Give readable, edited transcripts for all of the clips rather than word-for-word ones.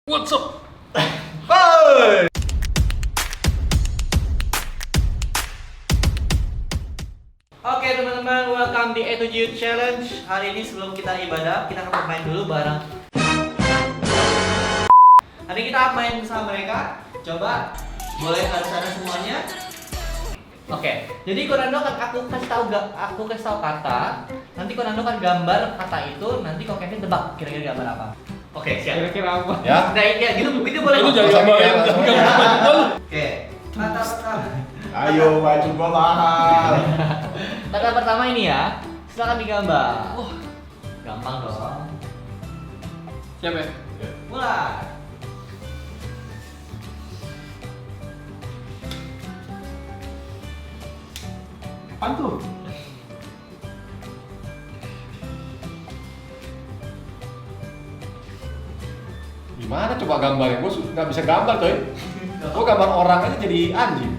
What's up? Hey! Oke teman-teman, welcome di A to G Youth Challenge. Hari ini sebelum kita ibadah, kita akan bermain dulu bareng. Hari ini kita akan main bersama mereka. Coba, boleh harus ada semuanya. Oke, jadi Konando kan aku kasih tahu kata. Nanti Konando kan gambar kata itu. Nanti kok Kevin tebak kira-kira gambar apa. Oke, siap. Kira-kira apa? Ya. Nah, ya gitu, itu boleh. Lu jangan gambar ya. Oke, kata pertama. Ayo baju gua mahal. Kata pertama ini ya, silakan digambar. Gampang dong. Siap ya? Mulai. Apaan tuh? Gimana coba gambarnya? Gua nggak bisa gambar coy. Gua gambar orang aja jadi anjing.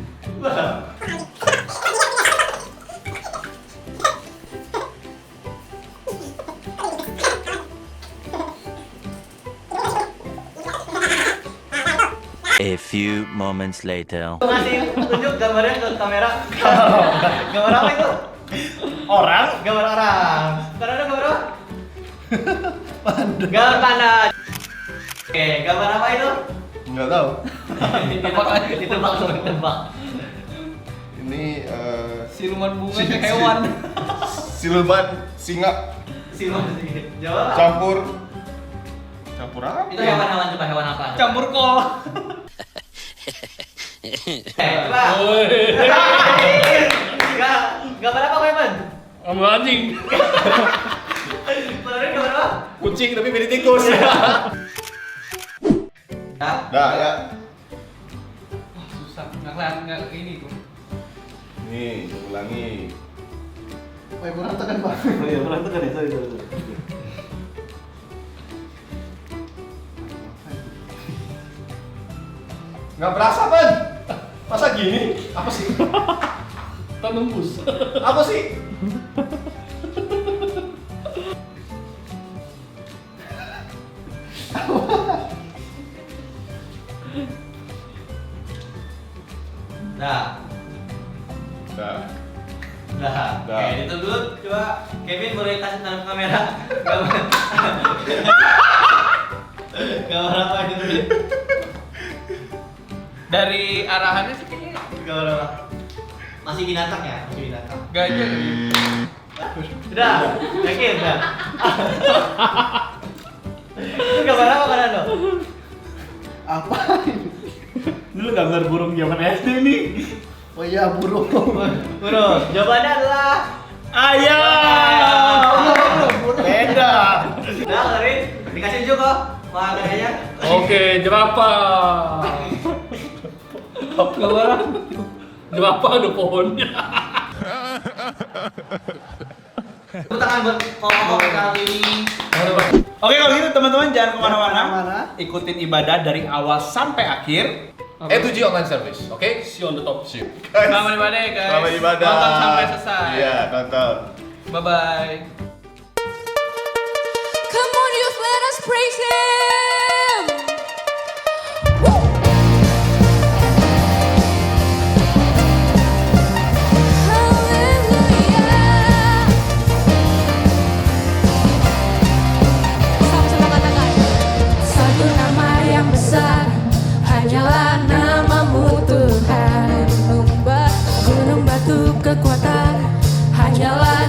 A few moments later. Masih tunjuk gambarnya ke kamera. Gambar apa itu? Orang? Gambar orang. Karena ada gambar apa? Gambar panda. Oke, gambar apa itu? Nggak tahu. Ditebak langsung ditebak. Ini Siluman bunga ke hewan. siluman singa Siluman sih. Jawab. campur apa? Itu hewan-hewan, coba hewan apa? Campur kol. Coba. Gambar apa Kevin? Sama anjing. Beneran gambar apa? Kucing tapi mirip tikus. Dah. Dah ya. Wah, susah. Nggak kelihatan, nggak ini tuh. Nih, ulangi. Berantakan Pak. Oh iya, berantakan ya, sorry. Nggak berasa kan? Masa gini? Apa sih? Tak nembus. Apa sih? Dah. Dah. Dah. Dah. Oke, itu dulu. Coba Kevin boleh kasih tangan kamera. Gambar. Gambar apa itu? Dari arahannya sih kayaknya Gambar apa? Masih binatang ya? Masih binatang. gajah. Udah, yakin udah. Itu gambar apa kan lo? Apa? Dulu gambar burung zaman SD nih. Oh iya, burung. Burung. Jawabannya adalah Ayam. Beda. Nah, Karin, dikasih juga kok makanannya. Oke, jerapah. Gambar apa? Jerapah ada pohonnya. Tepuk tangan buat Koko kali ini. Oke, kalau gitu teman-teman jangan kemana-mana. Ikutin ibadah dari awal sampai akhir. A2G online service, oke? See you on the top. See you. Selamat ibadah guys. Selamat ibadah. Tonton sampai selesai. Iya, tonton. Bye bye. Come on, youth, let us praise Him. Woo! Hallelujah. Sama-sama katakan. Satu nama yang besar, hanyalah namamu Tuhan. Gunung batu kekuatan, hanyalah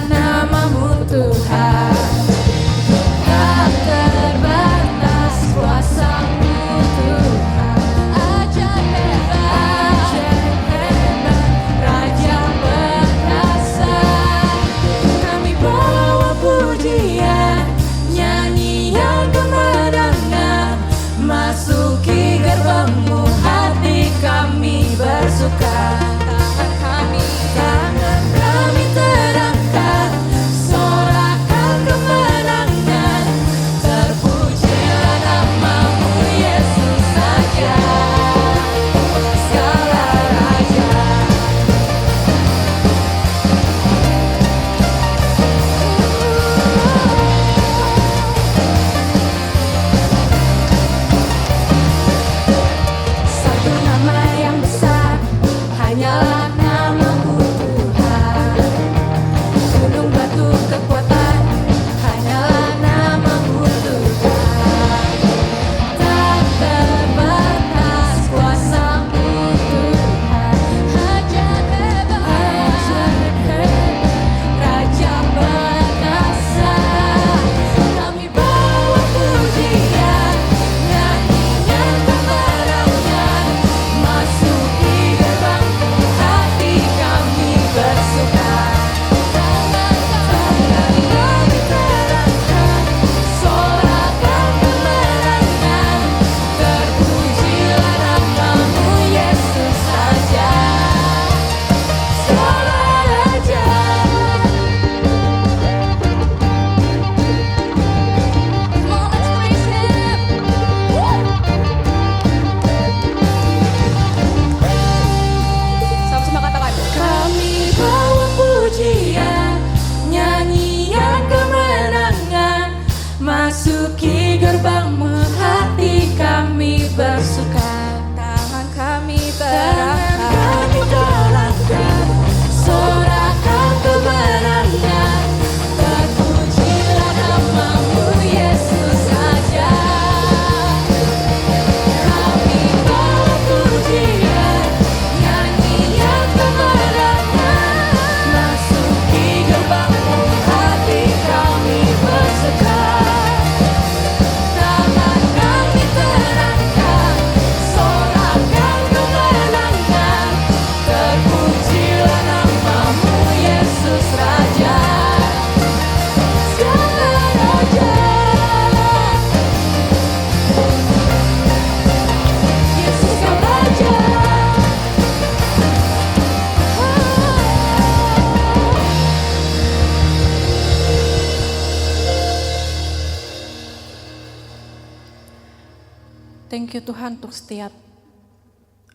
Thank you Tuhan untuk setiap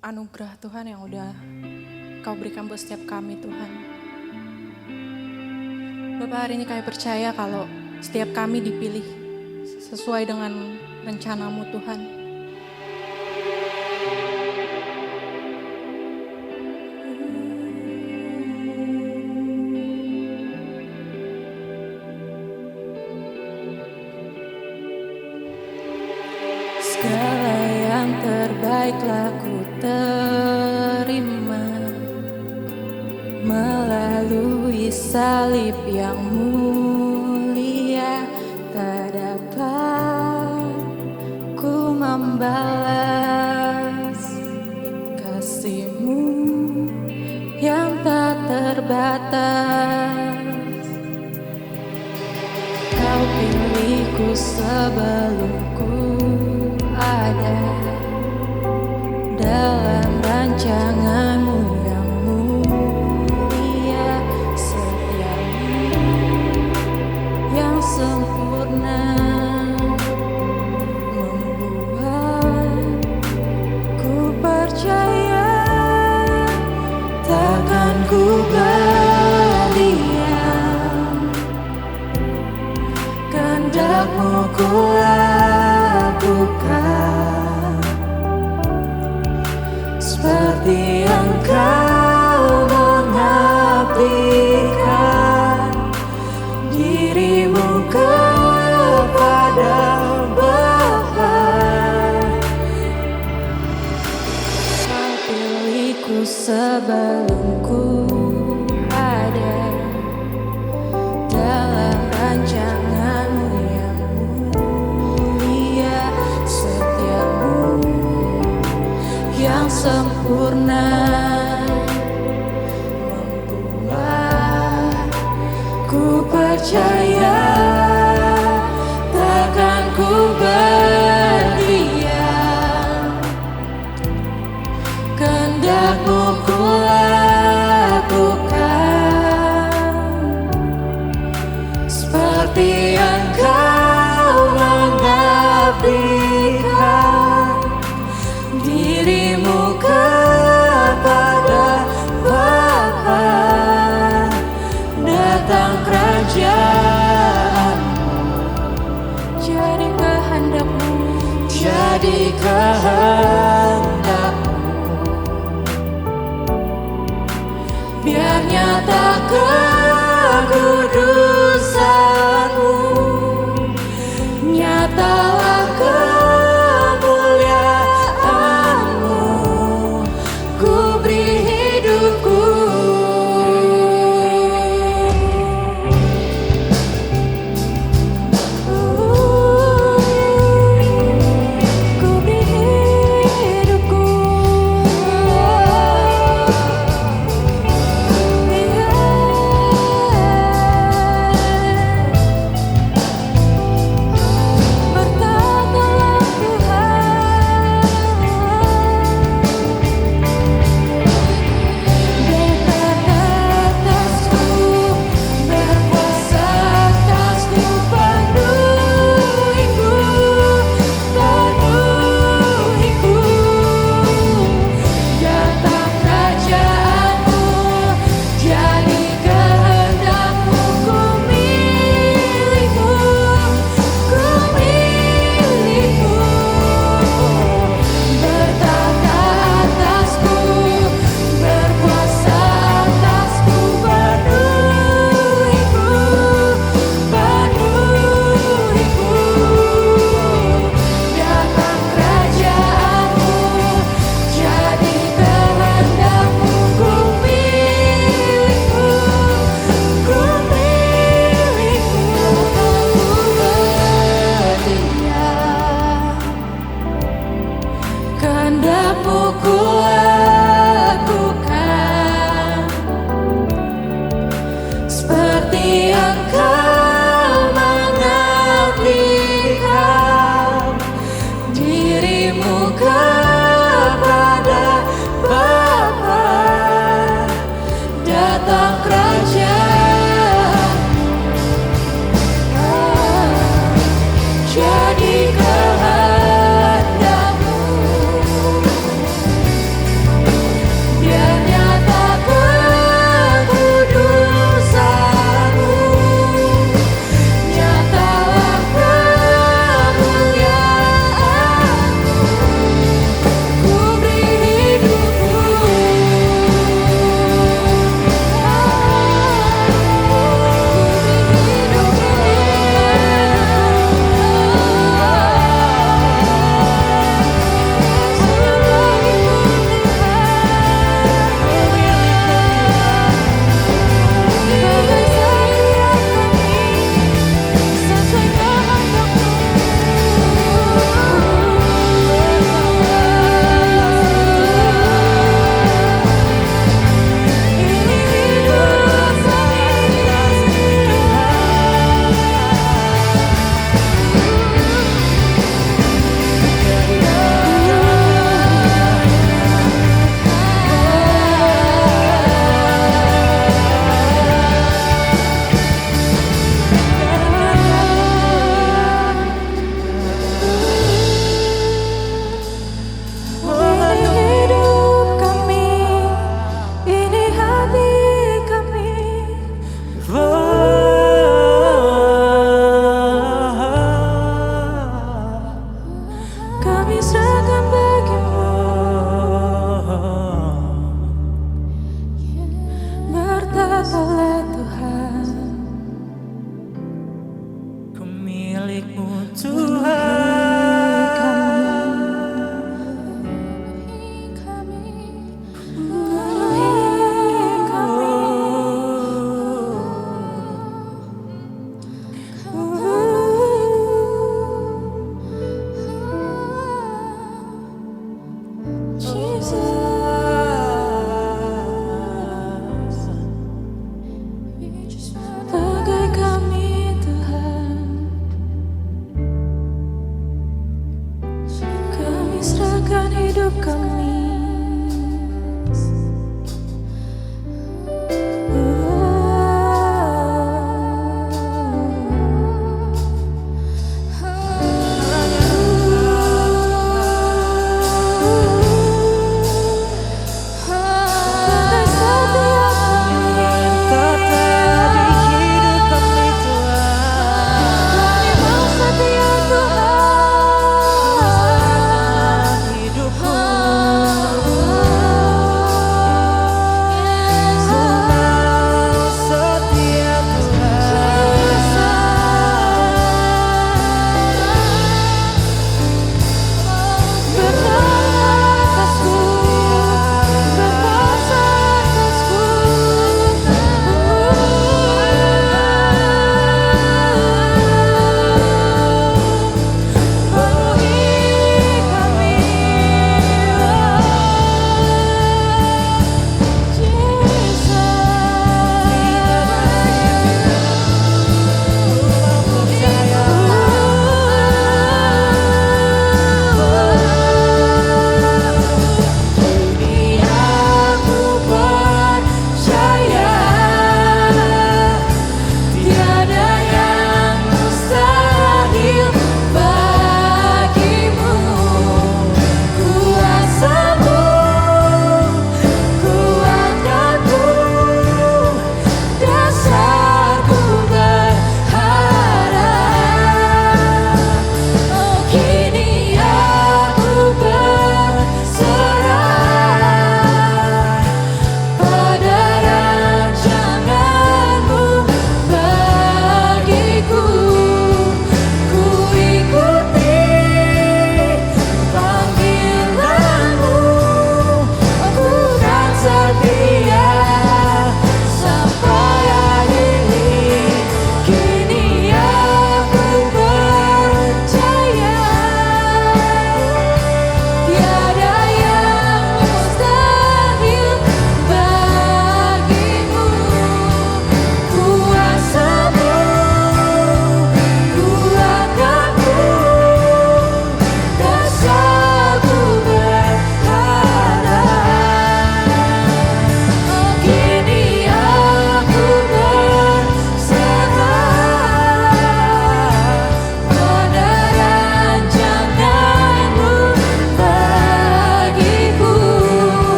anugerah Tuhan yang udah Kau berikan buat setiap kami Tuhan. Bapak, hari ini kami percaya kalau setiap kami dipilih sesuai dengan rencanamu Tuhan. Segala yang terbaiklah ku terima melalui salib yang mulia, tak dapat ku membalas kasih-Mu yang tak terbatas. Kau pilihku sebelum ku ada dalam rancangan-Mu yang mulia, setiamu yang sempurna membuat ku percaya takkan ku berdiam, kehendak-Mu ku lakukan seperti yang Kau mengabdikan diri-Mu kepada Bapa. Kau pilihku sebelum ku ada dalam rancangan-Mu yang mulia, setiamu yang sempurna membuat ku percaya takkan ku berdiam, kehendak-Mu ku lakukan seperti yang Kau mengabdikan diri-Mu kepada Bapa. Datang kerajaan-Mu, jadi kehendak-Mu, jadi kehendak-Mu, biar nyata kekudusan-Mu, nyatalah kemuliaan-Mu, ku beri hidupku. Ku beri hidupku. Yeah.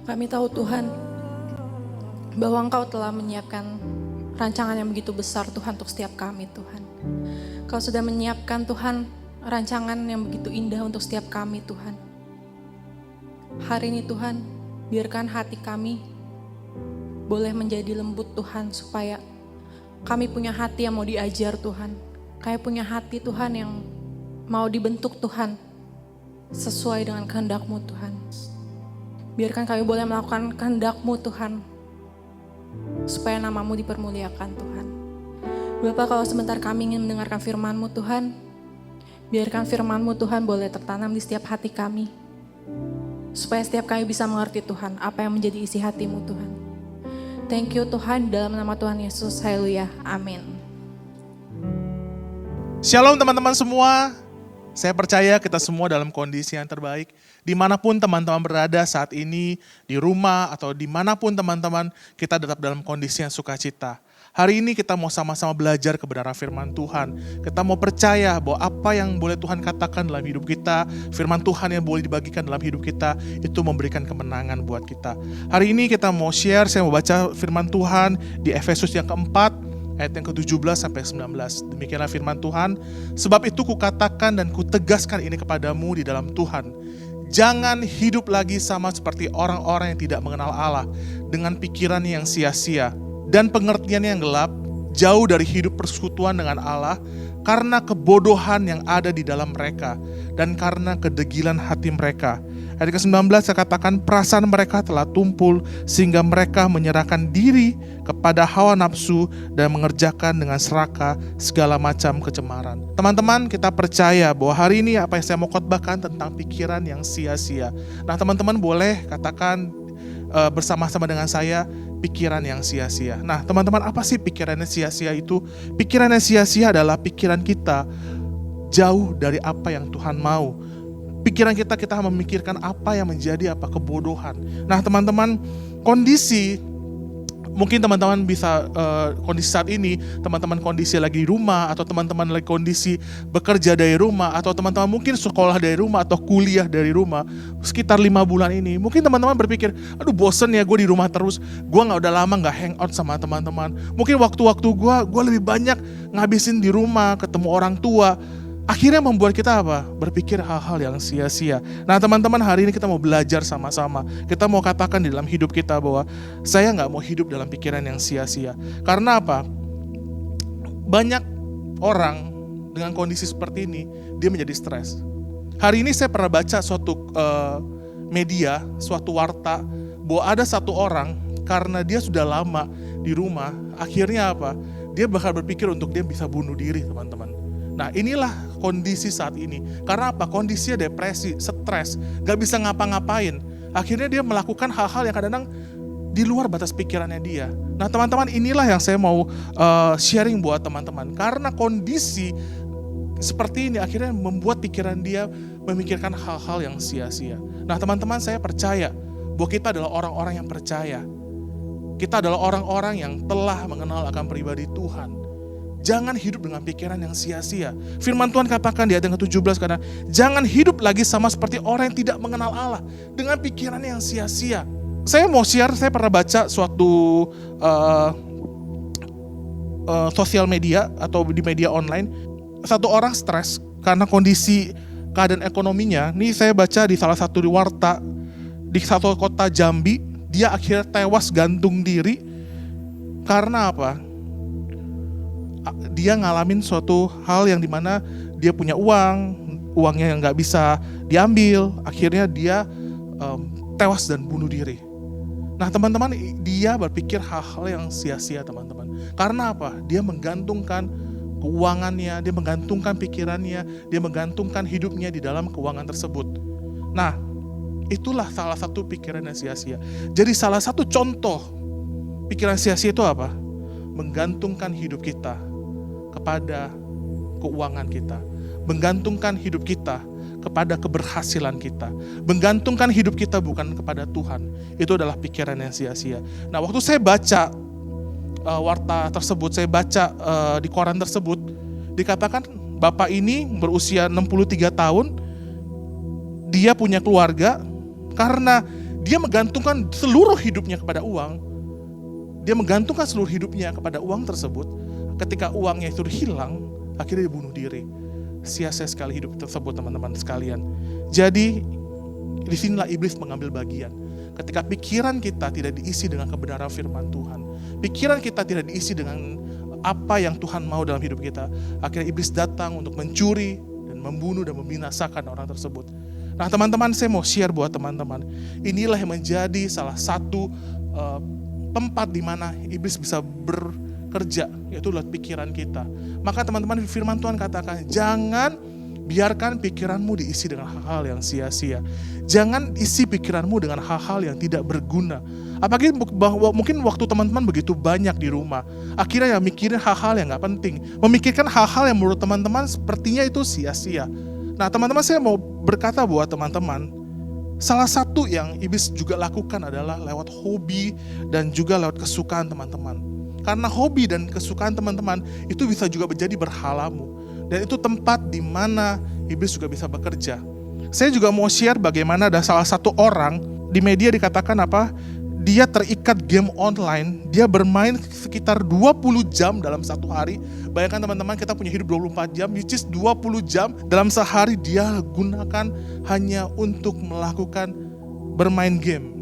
Kami tahu Tuhan, bahwa Engkau telah menyiapkan rancangan yang begitu besar Tuhan untuk setiap kami Tuhan. Kau sudah menyiapkan Tuhan rancangan yang begitu indah untuk setiap kami Tuhan. Hari ini Tuhan, biarkan hati kami boleh menjadi lembut Tuhan, supaya kami punya hati yang mau diajar Tuhan. Kami punya hati Tuhan yang mau dibentuk Tuhan, sesuai dengan kehendak-Mu Tuhan. Biarkan kami boleh melakukan kehendak-Mu Tuhan, supaya nama-Mu dipermuliakan Tuhan. Bapa, kalau sebentar kami ingin mendengarkan firman-Mu Tuhan, biarkan firman-Mu Tuhan boleh tertanam di setiap hati kami, supaya setiap kami bisa mengerti Tuhan, apa yang menjadi isi hati-Mu Tuhan. Thank you Tuhan, dalam nama Tuhan Yesus, haleluya, amin. Shalom teman-teman semua. Saya percaya kita semua dalam kondisi yang terbaik. Dimanapun teman-teman berada saat ini, di rumah atau dimanapun teman-teman, kita tetap dalam kondisi yang sukacita. Hari ini kita mau sama-sama belajar kebenaran firman Tuhan. Kita mau percaya bahwa apa yang boleh Tuhan katakan dalam hidup kita, firman Tuhan yang boleh dibagikan dalam hidup kita, itu memberikan kemenangan buat kita. Hari ini kita mau share, saya mau baca firman Tuhan di Efesus yang keempat, ayat yang ke-17 sampai 19. Demikianlah firman Tuhan. Sebab itu kukatakan dan kutegaskan ini kepadamu di dalam Tuhan. Jangan hidup lagi sama seperti orang-orang yang tidak mengenal Allah, dengan pikiran yang sia-sia dan pengertian yang gelap, jauh dari hidup persekutuan dengan Allah, karena kebodohan yang ada di dalam mereka, dan karena kedegilan hati mereka. Ayat ke-19 saya katakan, perasaan mereka telah tumpul sehingga mereka menyerahkan diri kepada hawa nafsu dan mengerjakan dengan serakah segala macam kecemaran. Teman-teman, kita percaya bahwa hari ini apa yang saya mau khotbahkan tentang pikiran yang sia-sia. Nah, teman-teman boleh katakan bersama-sama dengan saya, pikiran yang sia-sia. Nah, teman-teman, apa sih pikiran yang sia-sia itu? Pikiran yang sia-sia adalah pikiran kita jauh dari apa yang Tuhan mau. Pikiran kita memikirkan apa yang menjadi apa kebodohan. Nah, teman-teman, kondisi mungkin teman-teman bisa kondisi saat ini, teman-teman kondisi lagi di rumah, atau teman-teman lagi kondisi bekerja dari rumah, atau teman-teman mungkin sekolah dari rumah atau kuliah dari rumah sekitar 5 bulan ini. Mungkin teman-teman berpikir, aduh bosen ya gue di rumah terus, gue udah lama gak hangout sama teman-teman. Mungkin waktu-waktu gue lebih banyak ngabisin di rumah, ketemu orang tua. Akhirnya membuat kita apa? Berpikir hal-hal yang sia-sia. Nah, teman-teman, hari ini kita mau belajar sama-sama. Kita mau katakan di dalam hidup kita bahwa saya gak mau hidup dalam pikiran yang sia-sia. Karena apa? Banyak orang dengan kondisi seperti ini, dia menjadi stres. Hari ini saya pernah baca suatu media, suatu warta, bahwa ada satu orang, karena dia sudah lama di rumah, akhirnya apa? Dia bakal berpikir untuk dia bisa bunuh diri, teman-teman. Nah, inilah kondisi saat ini. Karena apa? Kondisinya depresi, stres, gak bisa ngapa-ngapain. Akhirnya dia melakukan hal-hal yang kadang-kadang di luar batas pikirannya dia. Nah, teman-teman, inilah yang saya mau sharing buat teman-teman. Karena kondisi seperti ini akhirnya membuat pikiran dia memikirkan hal-hal yang sia-sia. Nah, teman-teman, saya percaya bahwa kita adalah orang-orang yang percaya. Kita adalah orang-orang yang telah mengenal akan pribadi Tuhan. Jangan hidup dengan pikiran yang sia-sia. Firman Tuhan katakan di ayat yang ke-17, karena jangan hidup lagi sama seperti orang yang tidak mengenal Allah, dengan pikiran yang sia-sia. Saya mau share, saya pernah baca suatu sosial media atau di media online. Satu orang stres karena kondisi keadaan ekonominya. Ini saya baca di salah satu di warta di satu kota Jambi, dia akhirnya tewas gantung diri. Karena apa? Dia ngalamin suatu hal yang dimana dia punya uangnya yang gak bisa diambil, akhirnya dia tewas dan bunuh diri. Nah, teman-teman, dia berpikir hal-hal yang sia-sia, teman-teman. Karena apa? Dia menggantungkan keuangannya, dia menggantungkan pikirannya, dia menggantungkan hidupnya di dalam keuangan tersebut. Nah, itulah salah satu pikiran yang sia-sia. Jadi salah satu contoh pikiran sia-sia itu apa? Menggantungkan hidup kita kepada keuangan kita, menggantungkan hidup kita kepada keberhasilan kita, menggantungkan hidup kita bukan kepada Tuhan. Itu adalah pikiran yang sia-sia. Nah, waktu saya baca warta tersebut, saya baca di koran tersebut, dikatakan bapak ini berusia 63 tahun, dia punya keluarga, karena dia menggantungkan seluruh hidupnya kepada uang. Dia menggantungkan seluruh hidupnya kepada uang tersebut. Ketika uangnya itu hilang, akhirnya dia bunuh diri. Sia-sia sekali hidup tersebut, teman-teman sekalian. Jadi, disinilah iblis mengambil bagian. Ketika pikiran kita tidak diisi dengan kebenaran firman Tuhan, pikiran kita tidak diisi dengan apa yang Tuhan mau dalam hidup kita, akhirnya iblis datang untuk mencuri dan membunuh dan membinasakan orang tersebut. Nah teman-teman, saya mau share buat teman-teman, inilah yang menjadi salah satu tempat di mana iblis bisa bekerja, yaitu lewat pikiran kita. Maka teman-teman, firman Tuhan katakan, jangan biarkan pikiranmu diisi dengan hal-hal yang sia-sia. Jangan isi pikiranmu dengan hal-hal yang tidak berguna. Apalagi mungkin waktu teman-teman begitu banyak di rumah, akhirnya ya mikirin hal-hal yang gak penting, memikirkan hal-hal yang menurut teman-teman sepertinya itu sia-sia. Nah teman-teman, saya mau berkata buat teman-teman, salah satu yang iblis juga lakukan adalah lewat hobi dan juga lewat kesukaan teman-teman. Karena hobi dan kesukaan teman-teman itu bisa juga menjadi berhalamu. Dan itu tempat di mana iblis juga bisa bekerja. Saya juga mau share bagaimana ada salah satu orang di media dikatakan apa? Dia terikat game online, dia bermain sekitar 20 jam dalam satu hari. Bayangkan teman-teman, kita punya hidup 24 jam, which is 20 jam dalam sehari dia gunakan hanya untuk melakukan bermain game.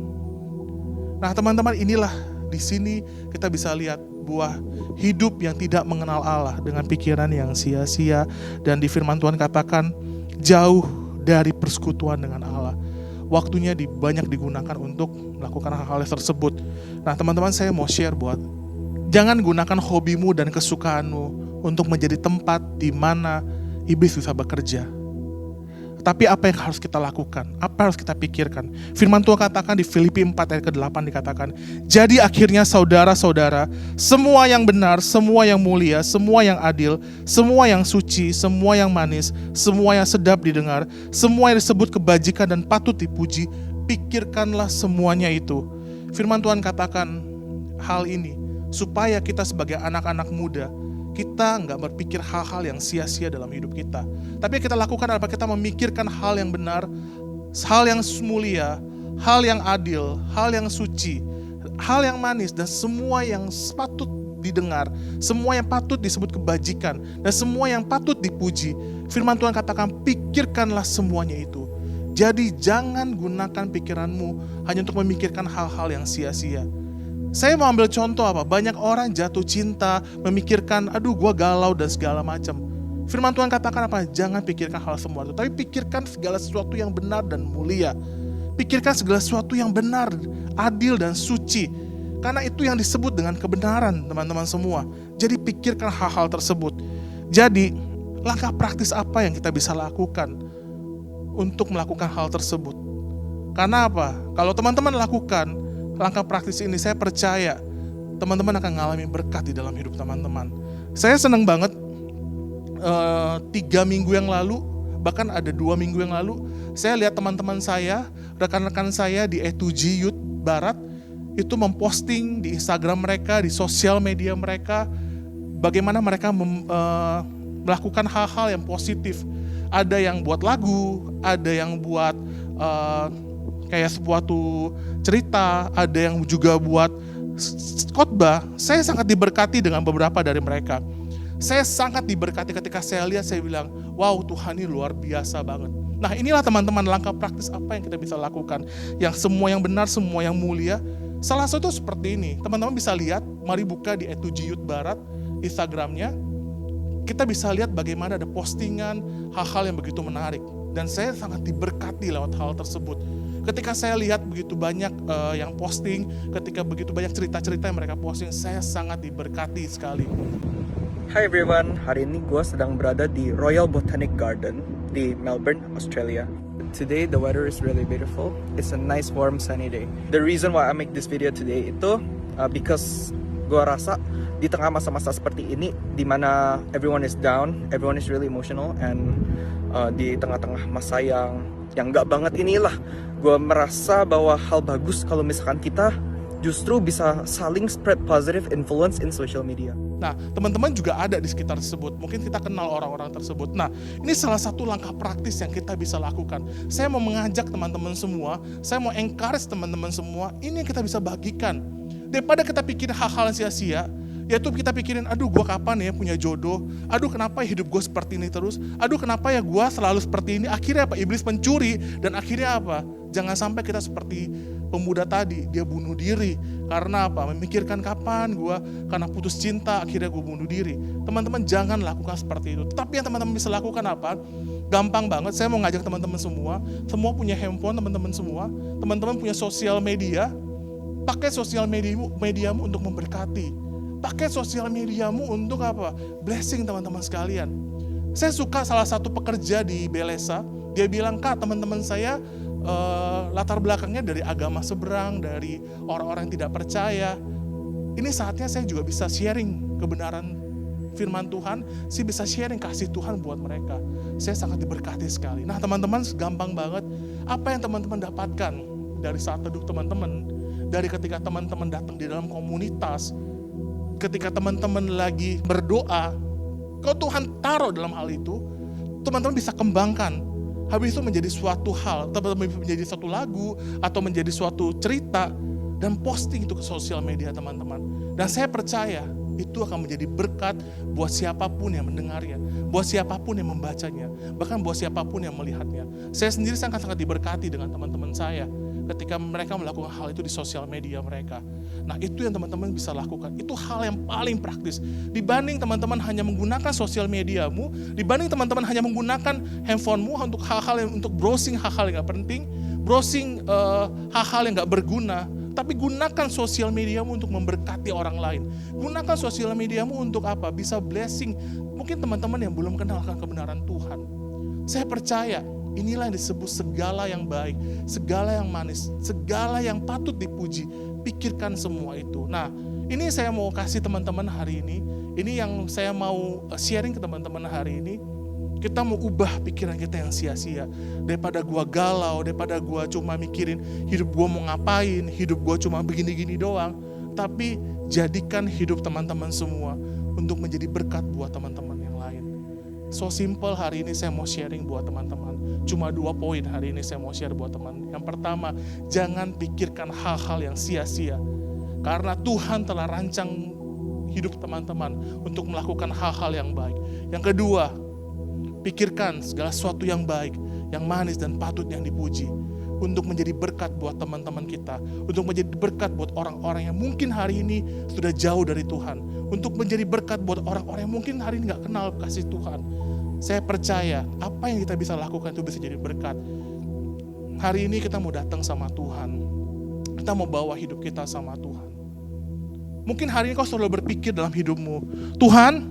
Nah teman-teman, inilah di sini kita bisa lihat buah hidup yang tidak mengenal Allah dengan pikiran yang sia-sia, dan di firman Tuhan katakan jauh dari persekutuan dengan Allah. Waktunya banyak digunakan untuk melakukan hal-hal tersebut. Nah teman-teman, saya mau share buat jangan gunakan hobimu dan kesukaanmu untuk menjadi tempat di mana iblis bisa bekerja. Tapi apa yang harus kita lakukan? Apa yang harus kita pikirkan? Firman Tuhan katakan di Filipi 4 ayat ke-8 dikatakan, jadi akhirnya saudara-saudara, semua yang benar, semua yang mulia, semua yang adil, semua yang suci, semua yang manis, semua yang sedap didengar, semua yang disebut kebajikan dan patut dipuji, pikirkanlah semuanya itu. Firman Tuhan katakan hal ini supaya kita sebagai anak-anak muda, kita nggak berpikir hal-hal yang sia-sia dalam hidup kita. Tapi yang kita lakukan adalah kita memikirkan hal yang benar, hal yang mulia, hal yang adil, hal yang suci, hal yang manis, dan semua yang patut didengar, semua yang patut disebut kebajikan, dan semua yang patut dipuji. Firman Tuhan katakan, pikirkanlah semuanya itu. Jadi jangan gunakan pikiranmu hanya untuk memikirkan hal-hal yang sia-sia. Saya mau ambil contoh apa? Banyak orang jatuh cinta, memikirkan, aduh gua galau dan segala macam. Firman Tuhan katakan apa? Jangan pikirkan hal semua itu, tapi pikirkan segala sesuatu yang benar dan mulia. Pikirkan segala sesuatu yang benar, adil dan suci. Karena itu yang disebut dengan kebenaran, teman-teman semua. Jadi pikirkan hal-hal tersebut. Jadi langkah praktis apa yang kita bisa lakukan untuk melakukan hal tersebut? Karena apa? Kalau teman-teman lakukan langkah praktis ini, saya percaya teman-teman akan mengalami berkat di dalam hidup teman-teman. Saya senang banget 3 minggu yang lalu, bahkan ada 2 minggu yang lalu, saya lihat teman-teman saya, rekan-rekan saya di E2G Youth Barat, itu memposting di Instagram mereka, di sosial media mereka, bagaimana mereka melakukan hal-hal yang positif. Ada yang buat lagu, ada yang buat kayak suatu cerita, ada yang juga buat khotbah. Saya sangat diberkati dengan beberapa dari mereka. Saya sangat diberkati ketika saya lihat, saya bilang, wow, Tuhan ini luar biasa banget. Nah inilah teman-teman langkah praktis apa yang kita bisa lakukan, yang semua yang benar, semua yang mulia. Salah satu seperti ini, teman-teman bisa lihat, mari buka di E2G Youth Barat Instagramnya. Kita bisa lihat bagaimana ada postingan hal-hal yang begitu menarik. Dan saya sangat diberkati lewat hal tersebut. Ketika saya lihat begitu banyak yang posting, ketika begitu banyak cerita-cerita yang mereka posting, saya sangat diberkati sekali. Hi everyone, hari ini gue sedang berada di Royal Botanic Garden di Melbourne, Australia. Today the weather is really beautiful. It's a nice warm sunny day. The reason why I make this video today itu because gue rasa di tengah masa-masa seperti ini, di mana everyone is down, everyone is really emotional, and di tengah-tengah masa yang gak banget inilah, gue merasa bahwa hal bagus kalau misalkan kita justru bisa saling spread positive influence in social media. Nah, teman-teman juga ada di sekitar tersebut. Mungkin kita kenal orang-orang tersebut. Nah, ini salah satu langkah praktis yang kita bisa lakukan. Saya mau mengajak teman-teman semua, saya mau encourage teman-teman semua, ini yang kita bisa bagikan. Daripada kita pikir hal-hal yang sia-sia, yaitu kita pikirin, aduh gue kapan ya punya jodoh, aduh kenapa hidup gue seperti ini terus, aduh kenapa ya gue selalu seperti ini, akhirnya apa? Iblis mencuri, dan akhirnya apa? Jangan sampai kita seperti pemuda tadi, dia bunuh diri. Karena apa? Memikirkan kapan gue, karena putus cinta, akhirnya gue bunuh diri. Teman-teman jangan lakukan seperti itu. Tapi yang teman-teman bisa lakukan apa? Gampang banget, saya mau ngajak teman-teman semua punya handphone teman-teman semua, teman-teman punya sosial media, pakai sosial mediamu untuk memberkati. Pakai sosial mediamu untuk apa? Blessing teman-teman sekalian. Saya suka salah satu pekerja di Belesa, dia bilang, Kak, teman-teman saya latar belakangnya dari agama seberang, dari orang-orang yang tidak percaya. Ini saatnya saya juga bisa sharing kebenaran firman Tuhan, saya bisa sharing kasih Tuhan buat mereka. Saya sangat diberkati sekali. Nah teman-teman, gampang banget. Apa yang teman-teman dapatkan dari saat teduh teman-teman, dari ketika teman-teman datang di dalam komunitas, ketika teman-teman lagi berdoa, kalau Tuhan taruh dalam hal itu, teman-teman bisa kembangkan. Habis itu menjadi suatu hal, teman-teman menjadi suatu lagu, atau menjadi suatu cerita, dan posting itu ke sosial media teman-teman. Dan saya percaya, itu akan menjadi berkat buat siapapun yang mendengarnya, buat siapapun yang membacanya, bahkan buat siapapun yang melihatnya. Saya sendiri sangat-sangat diberkati dengan teman-teman saya, ketika mereka melakukan hal itu di sosial media mereka. Nah itu yang teman-teman bisa lakukan. Itu hal yang paling praktis. Dibanding teman-teman hanya menggunakan sosial mediamu, dibanding teman-teman hanya menggunakan handphonemu untuk hal-hal yang untuk browsing hal-hal yang gak penting, browsing hal-hal yang gak berguna, tapi gunakan sosial mediamu untuk memberkati orang lain. Gunakan sosial mediamu untuk apa? Bisa blessing. Mungkin teman-teman yang belum kenalkan kebenaran Tuhan. Saya percaya inilah yang disebut segala yang baik, segala yang manis, segala yang patut dipuji. Pikirkan semua itu. Nah, ini saya mau kasih teman-teman hari ini. Ini yang saya mau sharing ke teman-teman hari ini. Kita mau ubah pikiran kita yang sia-sia. Daripada gua galau, daripada gua cuma mikirin hidup gua mau ngapain, hidup gua cuma begini-gini doang. Tapi jadikan hidup teman-teman semua untuk menjadi berkat buat teman-teman yang lain. So simple hari ini saya mau sharing buat teman-teman. Cuma 2 poin hari ini saya mau share buat teman. Yang pertama, jangan pikirkan hal-hal yang sia-sia. Karena Tuhan telah rancang hidup teman-teman untuk melakukan hal-hal yang baik. Yang kedua, pikirkan segala sesuatu yang baik, yang manis dan patut yang dipuji. Untuk menjadi berkat buat teman-teman kita. Untuk menjadi berkat buat orang-orang yang mungkin hari ini sudah jauh dari Tuhan. Untuk menjadi berkat buat orang-orang yang mungkin hari ini gak kenal kasih Tuhan. Saya percaya apa yang kita bisa lakukan itu bisa jadi berkat. Hari ini kita mau datang sama Tuhan. Kita mau bawa hidup kita sama Tuhan. Mungkin hari ini kau selalu berpikir dalam hidupmu, Tuhan,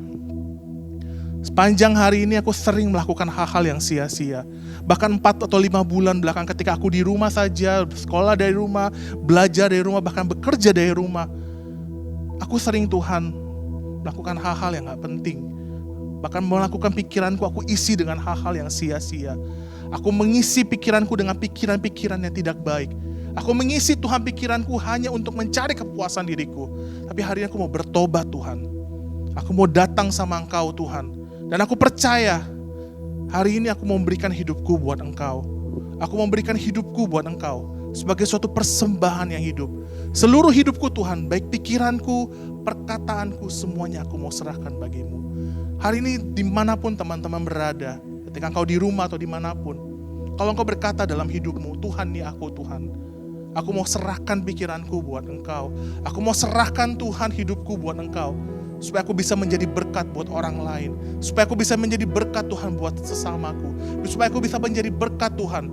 sepanjang hari ini aku sering melakukan hal-hal yang sia-sia. Bahkan 4 atau 5 bulan belakang ketika aku di rumah saja, sekolah dari rumah, belajar dari rumah, bahkan bekerja dari rumah. Aku sering Tuhan melakukan hal-hal yang gak penting. Bahkan melakukan pikiranku, aku isi dengan hal-hal yang sia-sia. Aku mengisi pikiranku dengan pikiran-pikiran yang tidak baik. Aku mengisi Tuhan pikiranku hanya untuk mencari kepuasan diriku. Tapi hari ini aku mau bertobat Tuhan. Aku mau datang sama Engkau Tuhan. Dan aku percaya hari ini aku mau memberikan hidupku buat Engkau. Aku mau memberikan hidupku buat Engkau sebagai suatu persembahan yang hidup. Seluruh hidupku Tuhan, baik pikiranku, perkataanku, semuanya aku mau serahkan bagimu. Hari ini dimanapun teman-teman berada, ketika engkau di rumah atau dimanapun, kalau engkau berkata dalam hidupmu, Tuhan nih aku Tuhan. Aku mau serahkan pikiranku buat Engkau. Aku mau serahkan Tuhan hidupku buat Engkau. Supaya aku bisa menjadi berkat buat orang lain. Supaya aku bisa menjadi berkat Tuhan buat sesamaku. Supaya aku bisa menjadi berkat Tuhan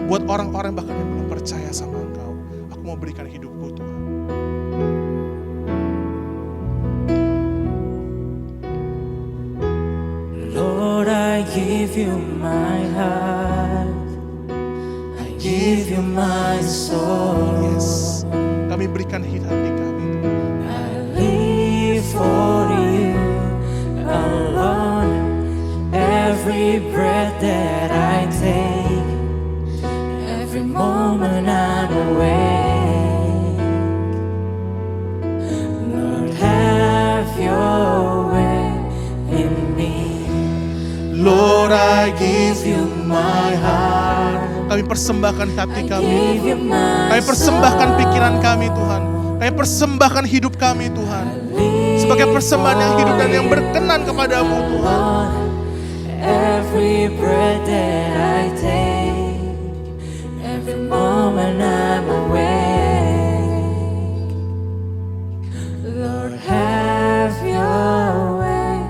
buat orang-orang bahkan yang belum percaya sama Engkau. Aku mau berikan hidupku Tuhan. Lord, I give you my heart. I give you my soul. Yes. Kami berikan hati kami. I live for you alone. Every breath that I take, every moment I'm awake. Lord, I give you my heart. Kami persembahkan hati kami. Kami persembahkan pikiran kami, Tuhan. Kami persembahkan hidup kami, Tuhan. Sebagai persembahan yang hidup dan yang berkenan kepadamu, Tuhan. Every breath that I take, every moment I'm awake, Lord, have your way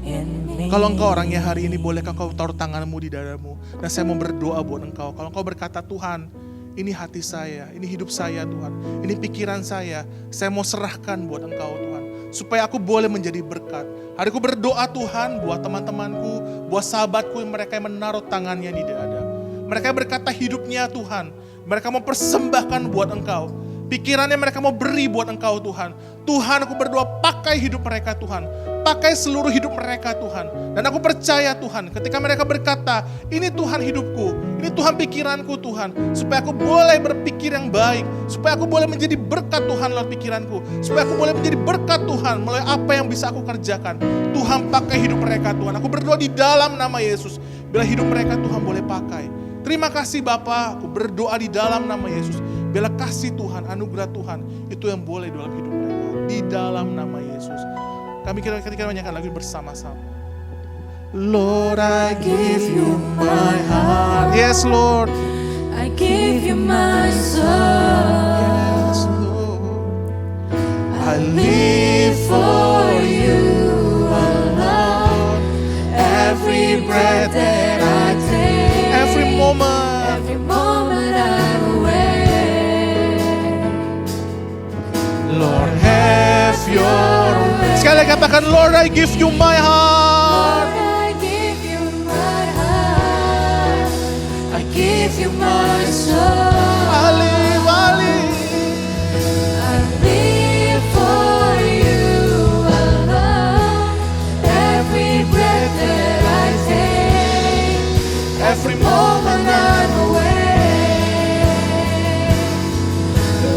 in me. Kalau engkau orangnya hari ini, bolehkah kau taruh tanganmu di dadamu? Dan saya mau berdoa buat engkau. Kalau engkau berkata, Tuhan, ini hati saya, ini hidup saya, Tuhan. Ini pikiran saya mau serahkan buat engkau, Tuhan. Supaya aku boleh menjadi berkat. Hari aku berdoa, Tuhan, buat teman-temanku, buat sahabatku yang mereka yang menaruh tangannya di dada. Mereka berkata hidupnya, Tuhan. Mereka mau persembahkan buat engkau. Pikirannya mereka mau beri buat engkau, Tuhan. Tuhan, aku berdoa, pakai hidup mereka, Tuhan. Pakai seluruh hidup mereka, Tuhan. Dan aku percaya, Tuhan, ketika mereka berkata, ini Tuhan hidupku, ini Tuhan pikiranku, Tuhan. Supaya aku boleh berpikir yang baik. Supaya aku boleh menjadi berkat, Tuhan, lewat pikiranku. Supaya aku boleh menjadi berkat, Tuhan, melalui apa yang bisa aku kerjakan. Tuhan, pakai hidup mereka, Tuhan. Aku berdoa di dalam nama Yesus. Bila hidup mereka, Tuhan, boleh pakai. Terima kasih, Bapa. Aku berdoa di dalam nama Yesus. Bila kasih Tuhan, anugerah Tuhan, itu yang boleh dalam hidup mereka. Di dalam nama Yesus. Kami ketika menyanyikan lagu bersama-sama. Lord, I give you my heart. Yes, Lord. I give you my soul. Yes, Lord. I live for you alone. Every breath that I take, Every moment. every moment I'm awake, Lord, have your way. Sekali lagi katakan, Lord, I give you my heart. Lord, I give you my heart. I give you my soul. I live, I live. I live for you alone. Every breath that I take, Every moment I'm awake.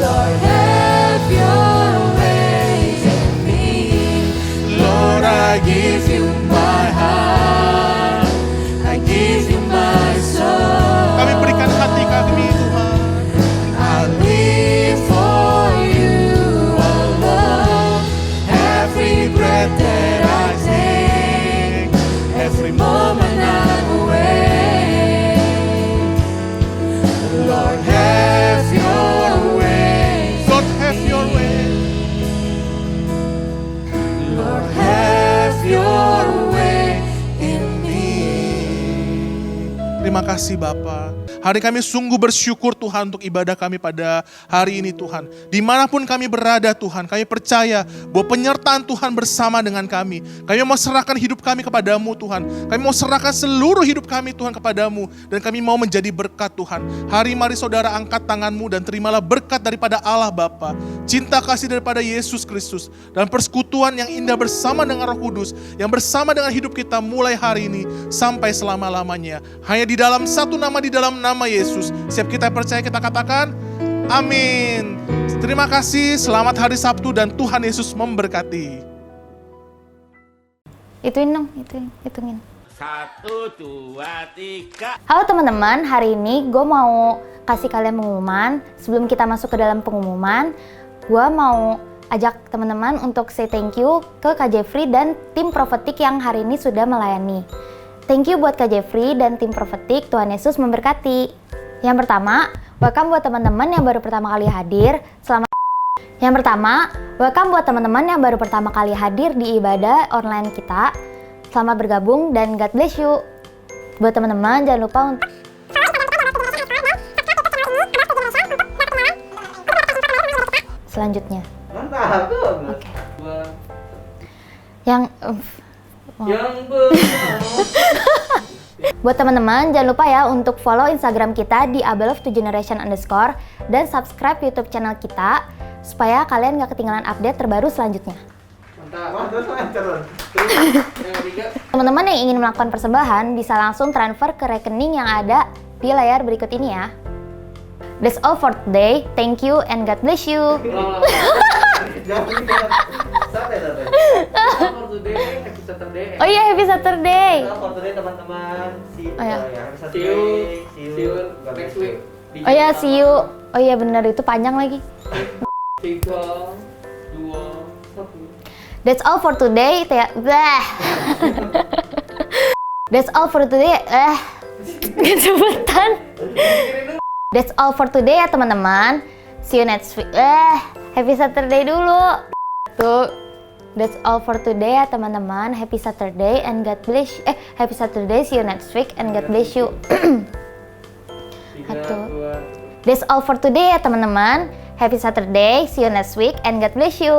Lord, have your ways in me. Lord, I Give you my heart. I give you my soul. Kami berikan hati kami, Tuhan. I live for you alone. Every breath that I take, every moment I'm awake. Lord, have your way. Lord, have your way. Lord, have your way in me. Terima kasih Bapa. Hari kami sungguh bersyukur Tuhan untuk ibadah kami pada hari ini Tuhan. Dimanapun kami berada Tuhan, kami percaya bahwa penyertaan Tuhan bersama dengan kami. Kami mau serahkan hidup kami kepadamu Tuhan. Kami mau serahkan seluruh hidup kami Tuhan kepadamu. Dan kami mau menjadi berkat Tuhan. Hari mari saudara angkat tanganmu dan terimalah berkat daripada Allah Bapa. Cinta kasih daripada Yesus Kristus. Dan persekutuan yang indah bersama dengan Roh Kudus. Yang bersama dengan hidup kita mulai hari ini sampai selama-lamanya. Hanya di dalam satu nama, di dalam nama Yesus. Siap kita percaya, kita katakan amin. Terima kasih, selamat hari Sabtu dan Tuhan Yesus memberkati. Ituin dong, hitungin. 1, 2, 3. Halo teman-teman, hari ini gue mau kasih kalian pengumuman. Sebelum kita masuk ke dalam pengumuman, gue mau ajak teman-teman untuk say thank you ke Kak Jeffrey dan tim Prophetic yang hari ini sudah melayani. Thank you buat Kak Jeffrey dan tim Prophetic, Tuhan Yesus memberkati. Yang pertama, welcome buat teman-teman yang baru pertama kali hadir. Welcome buat teman-teman yang baru pertama kali hadir di ibadah online kita. Selamat bergabung dan God bless you. Buat teman-teman jangan lupa untuk selanjutnya. Oke. Buat teman-teman jangan lupa ya untuk follow Instagram kita di abelove2generation_ dan subscribe YouTube channel kita supaya kalian gak ketinggalan update terbaru selanjutnya. Teman-teman yang ingin melakukan persembahan bisa langsung transfer ke rekening yang ada di layar berikut ini ya. That's all for today. Thank you and God bless you. For today, Saturday. Oh iya, happy Saturday. For today teman-teman. Oh ya. See you next week. Oh ya, see you. Oh iya benar, itu panjang lagi. 3, 2, 1. That's all for today. Blah. That's all for today. Kecepatan. That's all for today ya teman-teman. See you next week. Happy Saturday dulu. Tuh. That's all for today ya teman-teman. Happy Saturday and God bless. Happy Saturday. See you next week and God bless you. That's all for today ya teman-teman. Happy Saturday. See you next week and God bless you.